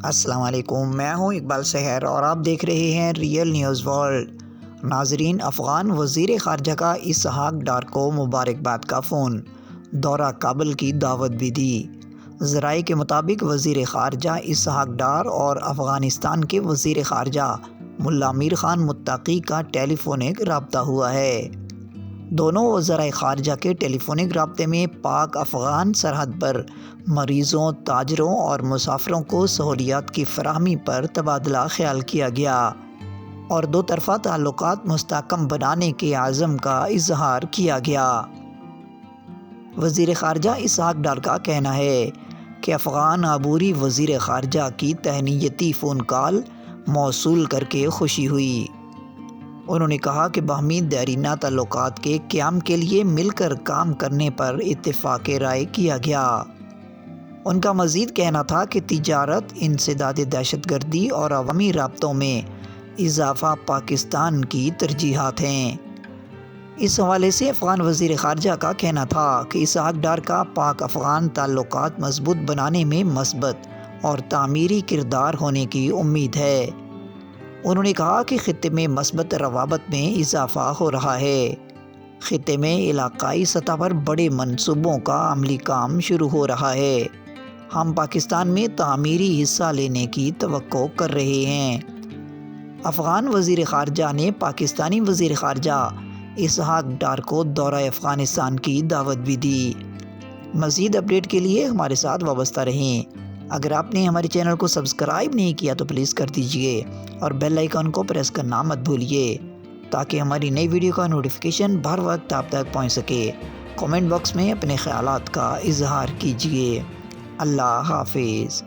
السلام علیکم، میں ہوں اقبال سحر اور آپ دیکھ رہے ہیں ریئل نیوز ورلڈ۔ ناظرین، افغان وزیر خارجہ کا اسحاق ڈار کو مبارکباد کا فون، دورہ کابل کی دعوت بھی دی۔ ذرائع کے مطابق وزیر خارجہ اسحاق ڈار اور افغانستان کے وزیر خارجہ ملا امیر خان متقی کا ٹیلی فونک رابطہ ہوا ہے۔ دونوں وزرائے خارجہ کے ٹیلی فونک رابطے میں پاک افغان سرحد پر مریضوں، تاجروں اور مسافروں کو سہولیات کی فراہمی پر تبادلہ خیال کیا گیا اور دو طرفہ تعلقات مستحکم بنانے کے عزم کا اظہار کیا گیا۔ وزیر خارجہ اسحاق ڈار کا کہنا ہے کہ افغان عبوری وزیر خارجہ کی تہنیتی فون کال موصول کر کے خوشی ہوئی۔ انہوں نے کہا کہ باہمی دیرینہ تعلقات کے قیام کے لیے مل کر کام کرنے پر اتفاق رائے کیا گیا۔ ان کا مزید کہنا تھا کہ تجارت، انسداد دہشت گردی اور عوامی رابطوں میں اضافہ پاکستان کی ترجیحات ہیں۔ اس حوالے سے افغان وزیر خارجہ کا کہنا تھا کہ اسحاق ڈار کا پاک افغان تعلقات مضبوط بنانے میں مثبت اور تعمیری کردار ہونے کی امید ہے۔ انہوں نے کہا کہ خطے میں مثبت روابط میں اضافہ ہو رہا ہے۔ خطے میں علاقائی سطح پر بڑے منصوبوں کا عملی کام شروع ہو رہا ہے۔ ہم پاکستان میں تعمیری حصہ لینے کی توقع کر رہے ہیں۔ افغان وزیر خارجہ نے پاکستانی وزیر خارجہ اسحاق ڈار کو دورہ افغانستان کی دعوت بھی دی۔ مزید اپڈیٹ کے لیے ہمارے ساتھ وابستہ رہیں۔ اگر آپ نے ہمارے چینل کو سبسکرائب نہیں کیا تو پلیز کر دیجئے اور بیل آئیکن کو پریس کرنا مت بھولیے تاکہ ہماری نئی ویڈیو کا نوٹیفیکیشن ہر وقت آپ تک پہنچ سکے۔ کامنٹ باکس میں اپنے خیالات کا اظہار کیجئے۔ اللہ حافظ۔